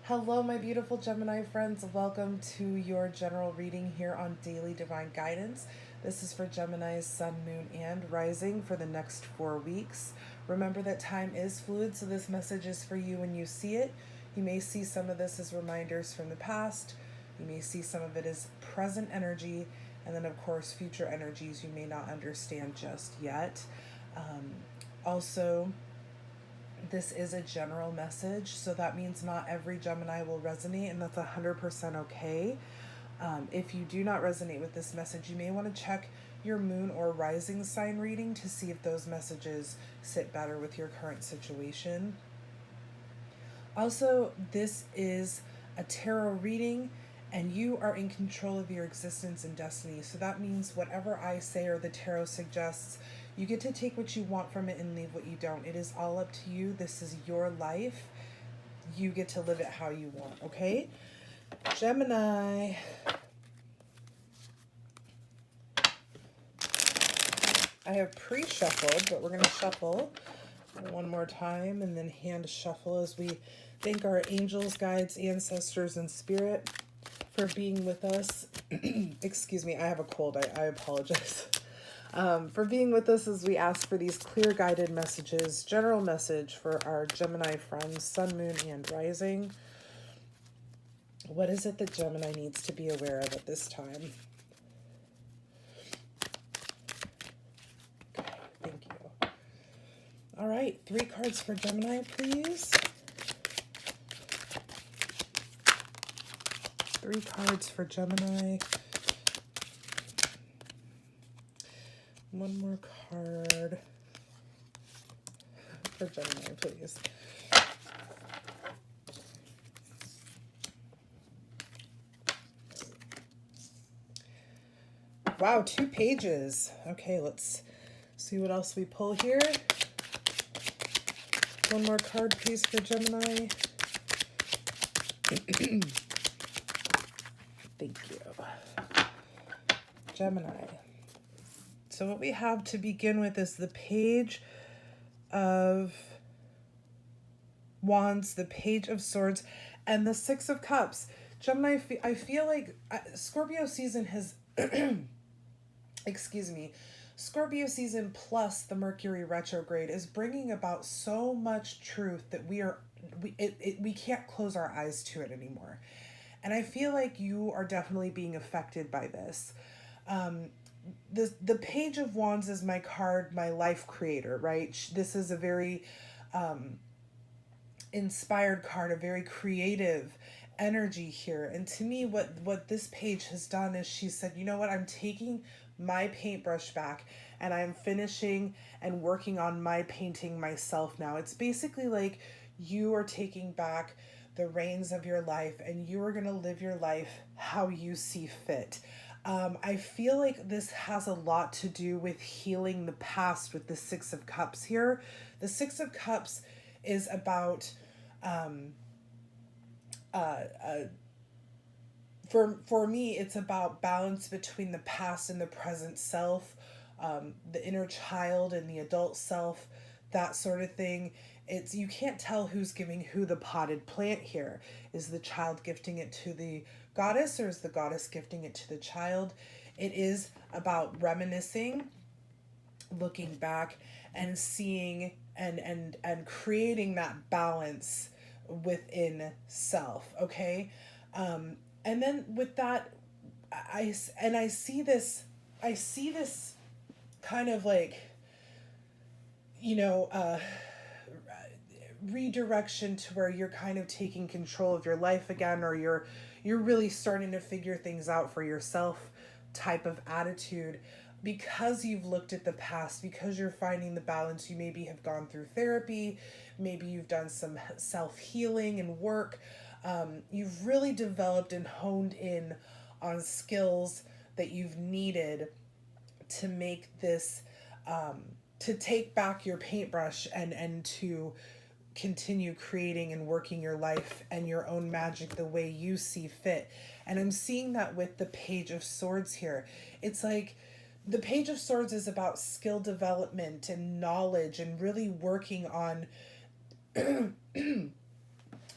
Hello, my beautiful Gemini friends. Welcome to your general reading here on Daily Divine Guidance. This is for Gemini's Sun, Moon, and Rising for the next 4 weeks. Remember that time is fluid, so this message is for you when you see it. You may see some of this as reminders from the past. You may see some of it as present energy, and then, of course, future energies you may not understand just yet. Also, this is a general message, so that means not every Gemini will resonate, and that's 100% okay. If you do not resonate with this message, you may want to check your moon or rising sign reading to see if those messages sit better with your current situation. Also, this is a tarot reading, and you are in control of your existence and destiny. So that means whatever I say or the tarot suggests, you get to take what you want from it and leave what you don't. It is all up to you. This is your life. You get to live it how you want, okay? Gemini. I have pre-shuffled, but we're going to shuffle one more time and then hand shuffle as we thank our angels, guides, ancestors, and spirit for being with us. Excuse me, I have a cold. I apologize. For being with us as we ask for these clear guided messages, general message for our Gemini friends, Sun, Moon, and Rising. What is it that Gemini needs to be aware of at this time? Okay, thank you. All right, 3 cards for Gemini, please. 3 cards for Gemini. One more card for Gemini, please. Wow, 2 pages. Okay, let's see what else we pull here. One more card, please, for Gemini. Thank you. Gemini. So what we have to begin with is the Page of Wands, the Page of Swords, and the 6 of Cups. Gemini, I feel like Scorpio season has... excuse me. Scorpio season plus the Mercury retrograde is bringing about so much truth that we can't close our eyes to it anymore. And I feel like you are definitely being affected by this. The Page of Wands is my card, my life creator, right? This is a very inspired card, a very creative energy here. And to me, what this page has done is she said, you know what, I'm taking my paintbrush back and I'm finishing and working on my painting myself now. It's basically like you are taking back the reins of your life and you are going to live your life how you see fit. I feel like this has a lot to do with healing the past with the 6 of Cups here. The 6 of Cups is about for me, it's about balance between the past and the present self, the inner child and the adult self, that sort of thing. It's, you can't tell who's giving who the potted plant here. Is the child gifting it to the goddess, or is the goddess gifting it to the child? It is about reminiscing, looking back, and seeing and creating that balance within self. Okay. And then with that, I see this kind of like, redirection to where you're kind of taking control of your life again, or you're really starting to figure things out for yourself type of attitude, because you've looked at the past, because you're finding the balance. You maybe have gone through therapy, maybe you've done some self-healing and work. You've really developed and honed in on skills that you've needed to make this, to take back your paintbrush and to continue creating and working your life and your own magic the way you see fit. And I'm seeing that with the Page of Swords here. It's like the Page of Swords is about skill development and knowledge and really working on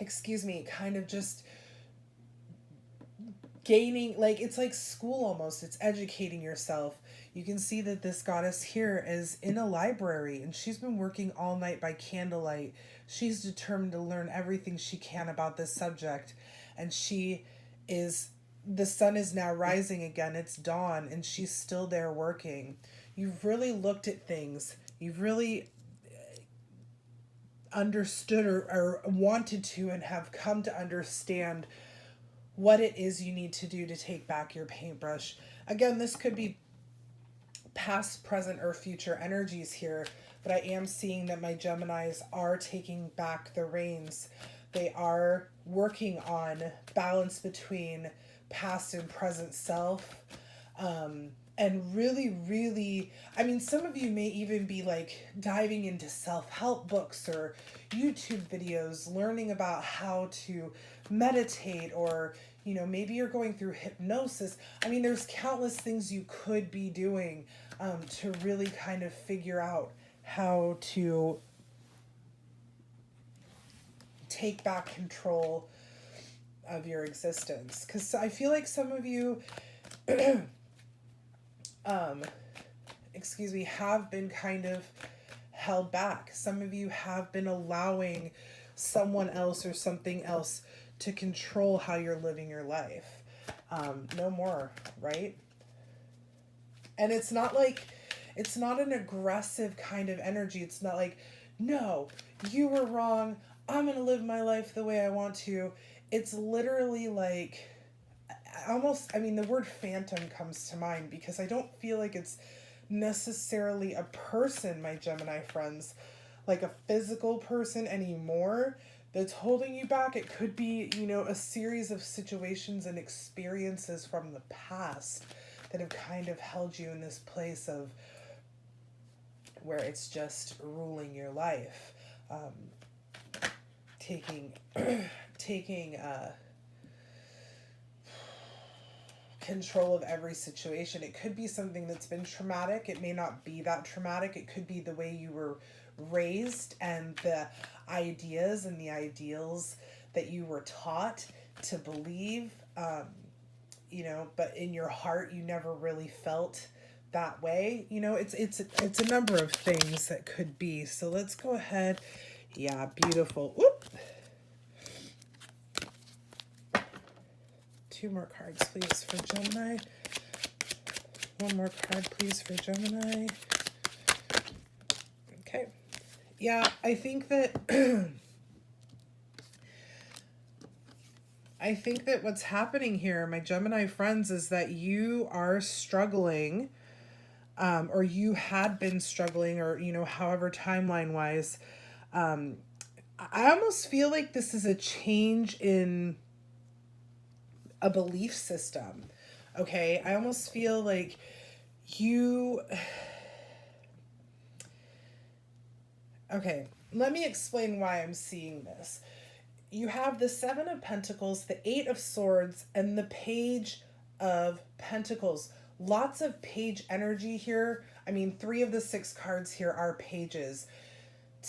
excuse me, kind of just gaining, like, it's like school almost, it's educating yourself. You can see that this goddess here is in a library and she's been working all night by candlelight. She's determined to learn everything she can about this subject, and she is, the sun is now rising again, it's dawn, and she's still there working. You've really looked at things, you've really understood or wanted to and have come to understand what it is you need to do to take back your paintbrush. Again, this could be past, present, or future energies here, but I am seeing that my Geminis are taking back the reins. They are working on balance between past and present self. And really, really, I mean, some of you may even be like diving into self-help books or YouTube videos, learning about how to meditate, or, you know, maybe you're going through hypnosis. I mean, there's countless things you could be doing to really kind of figure out how to take back control of your existence. Because I feel like some of you excuse me, have been kind of held back. Some of you have been allowing someone else or something else to control how you're living your life. No more, right? And it's not like, it's not an aggressive kind of energy. It's not like, no, you were wrong, I'm going to live my life the way I want to. It's literally like, almost, I mean, the word phantom comes to mind because I don't feel like it's necessarily a person, my Gemini friends, like a physical person anymore that's holding you back. It could be, you know, a series of situations and experiences from the past that have kind of held you in this place of where it's just ruling your life, taking control of every situation. It could be something that's been traumatic. It may not be that traumatic. It could be the way you were raised and the ideas and the ideals that you were taught to believe, you know, but in your heart you never really felt that way. You know, it's a number of things that could be. So let's go ahead. Yeah, beautiful. Whoop. 2 more cards, please, for Gemini. 1 more card, please, for Gemini. Okay. Yeah, I think that I think that what's happening here, my Gemini friends, is that you are struggling, or you had been struggling, or, you know, however timeline-wise. I almost feel like this is a change in a belief system. Okay, I almost feel like you, okay, let me explain why I'm seeing this. You have the 7 of Pentacles, the 8 of Swords, and the Page of Pentacles. Lots of page energy here. I mean, 3 of the 6 cards here are pages.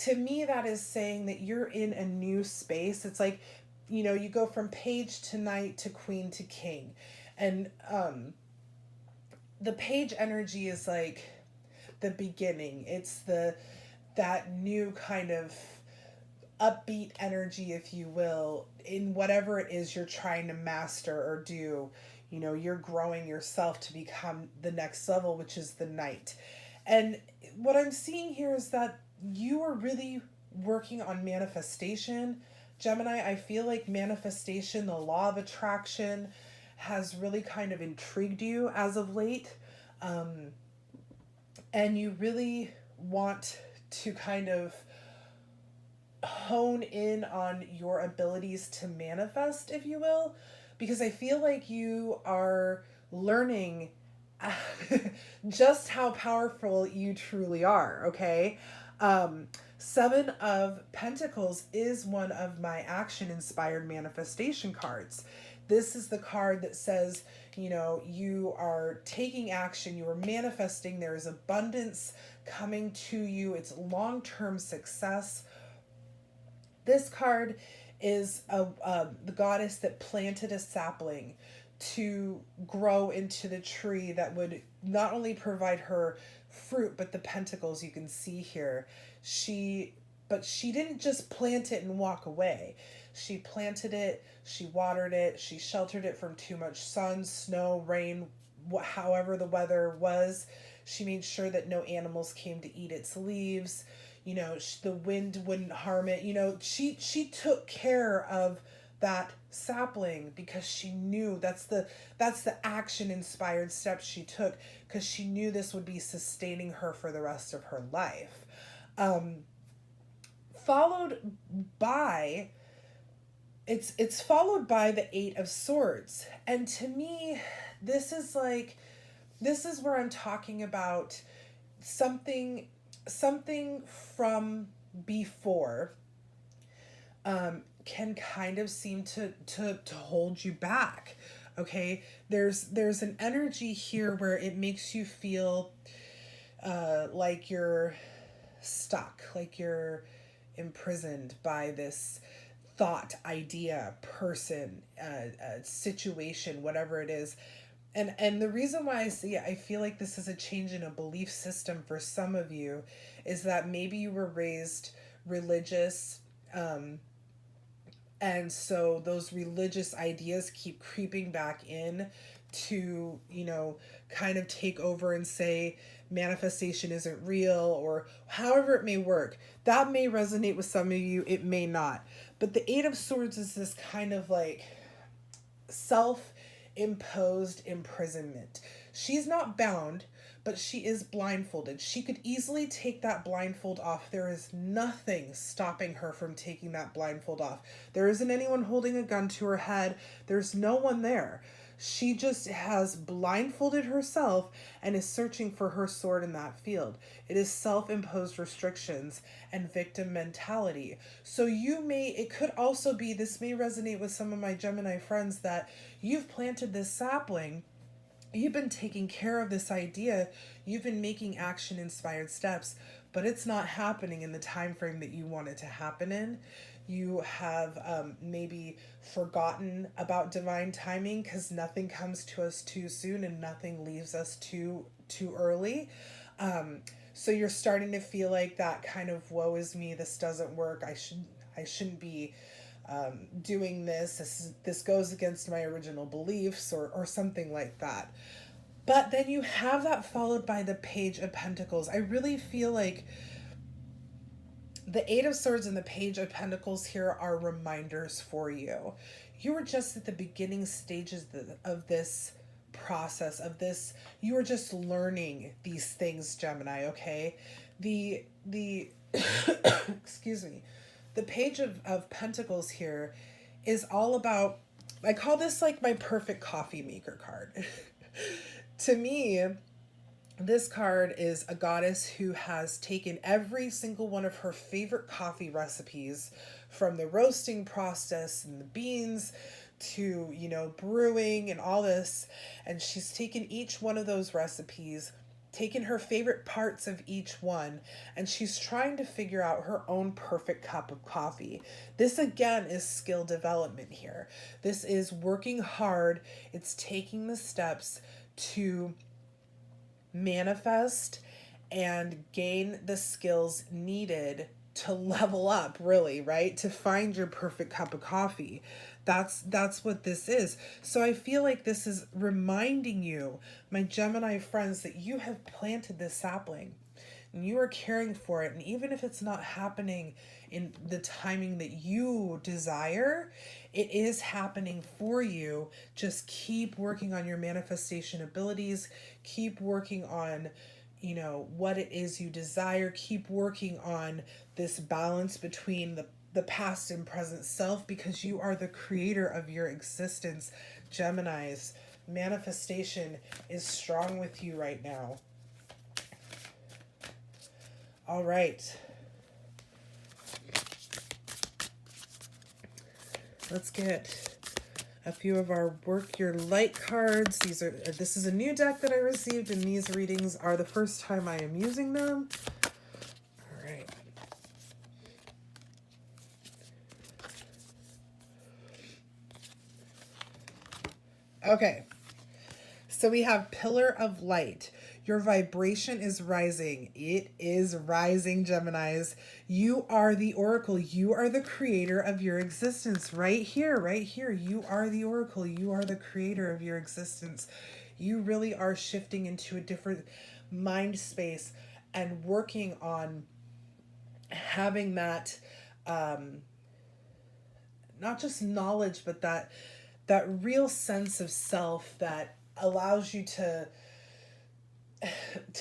To me, that is saying that you're in a new space. It's like, you know, you go from page to knight to queen to king. And the page energy is like the beginning. It's that new kind of upbeat energy, if you will, in whatever it is you're trying to master or do. You know, you're growing yourself to become the next level, which is the knight. And what I'm seeing here is that you are really working on manifestation. Gemini, I feel like manifestation, the law of attraction, has really kind of intrigued you as of late. And you really want to kind of hone in on your abilities to manifest, if you will, because I feel like you are learning just how powerful you truly are, okay? 7 of Pentacles is one of my action-inspired manifestation cards. This is the card that says, you know, you are taking action, you are manifesting, there is abundance coming to you, it's long-term success. This card is the goddess that planted a sapling to grow into the tree that would not only provide her fruit, but the pentacles you can see here. But she didn't just plant it and walk away. She planted it, she watered it, she sheltered it from too much sun, snow, rain, however the weather was. She made sure that no animals came to eat its leaves. You know, the wind wouldn't harm it. You know, she took care of that sapling because she knew that's the action inspired steps she took, because she knew this would be sustaining her for the rest of her life. Followed by it's followed by the Eight of Swords. And to me, this is where I'm talking about something from before can kind of seem to hold you back. Okay, there's an energy here where it makes you feel like you're stuck, like you're imprisoned by this thought, idea, person, situation, whatever it is. And the reason why I feel like this is a change in a belief system for some of you is that maybe you were raised religious, and so those religious ideas keep creeping back in to, you know, kind of take over and say manifestation isn't real, or however it may work. That may resonate with some of you, it may not. But the Eight of Swords is this kind of like self-imposed imprisonment. She's not bound, but she is blindfolded. She could easily take that blindfold off. There is nothing stopping her from taking that blindfold off. There isn't anyone holding a gun to her head. There's no one there. She just has blindfolded herself and is searching for her sword in that field. It is self-imposed restrictions and victim mentality. So it could also be, this may resonate with some of my Gemini friends, that you've planted this sapling. You've been taking care of this idea. You've been making action-inspired steps, but it's not happening in the time frame that you want it to happen in. You have maybe forgotten about divine timing, because nothing comes to us too soon and nothing leaves us too early. So you're starting to feel like that kind of woe is me. This doesn't work. I shouldn't be doing this. This goes against my original beliefs, or something like that. But then you have that followed by the Page of Pentacles. I really feel like the Eight of Swords and the Page of Pentacles here are reminders for you. You were just at the beginning stages of this process, of this. You were just learning these things, Gemini, okay? The excuse me. The Page of Pentacles here is all about, I call this like my perfect coffee maker card. To me, this card is a goddess who has taken every single one of her favorite coffee recipes, from the roasting process and the beans to, you know, brewing and all this. And she's taken each one of those recipes, taken her favorite parts of each one, and she's trying to figure out her own perfect cup of coffee. This again is skill development here. This is working hard. It's taking the steps to manifest and gain the skills needed to level up, really, right? To find your perfect cup of coffee. That's what this is. So I feel like this is reminding you, my Gemini friends, that you have planted this sapling and you are caring for it. And even if it's not happening in the timing that you desire, it is happening for you. Just keep working on your manifestation abilities. Keep working on, you know, what it is you desire. Keep working on this balance between the past and present self, because you are the creator of your existence. Geminis, manifestation is strong with you right now. All right. Let's get a few of our Work Your Light cards. This is a new deck that I received, and these readings are the first time I am using them. All right. Okay. So we have pillar of light. Your vibration is rising. It is rising, Geminis. You are the oracle. You are the creator of your existence. Right here, right here. You are the oracle. You are the creator of your existence. You really are shifting into a different mind space and working on having that not just knowledge, but that real sense of self that allows you to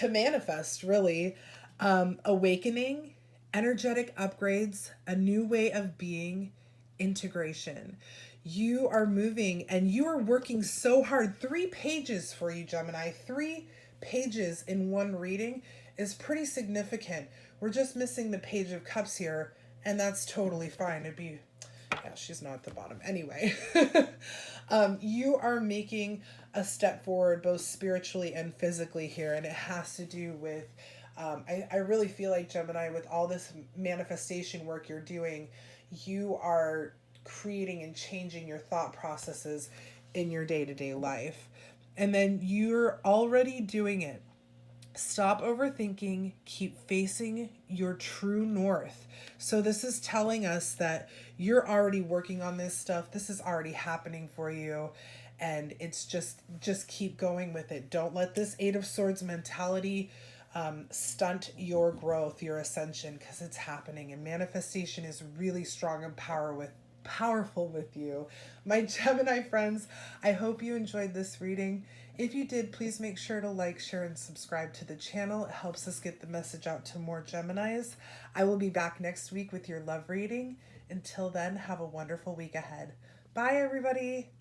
manifest, really. Awakening, energetic upgrades, a new way of being, integration. You are moving and you are working so hard. 3 pages for you, Gemini. 3 pages in one reading is pretty significant. We're just missing the Page of Cups here, and that's totally fine. It'd be, yeah, she's not at the bottom. Anyway, you are making a step forward both spiritually and physically here, and it has to do with. I really feel like, Gemini, with all this manifestation work you're doing, you are creating and changing your thought processes in your day to day life. And then you're already doing it. Stop overthinking, keep facing your true north. So, this is telling us that you're already working on this stuff. This is already happening for you. And it's just keep going with it. Don't let this 8 of Swords mentality stunt your growth, your ascension, because it's happening. And manifestation is really strong and powerful with you. My Gemini friends, I hope you enjoyed this reading. If you did, please make sure to like, share, and subscribe to the channel. It helps us get the message out to more Geminis. I will be back next week with your love reading. Until then, have a wonderful week ahead. Bye, everybody.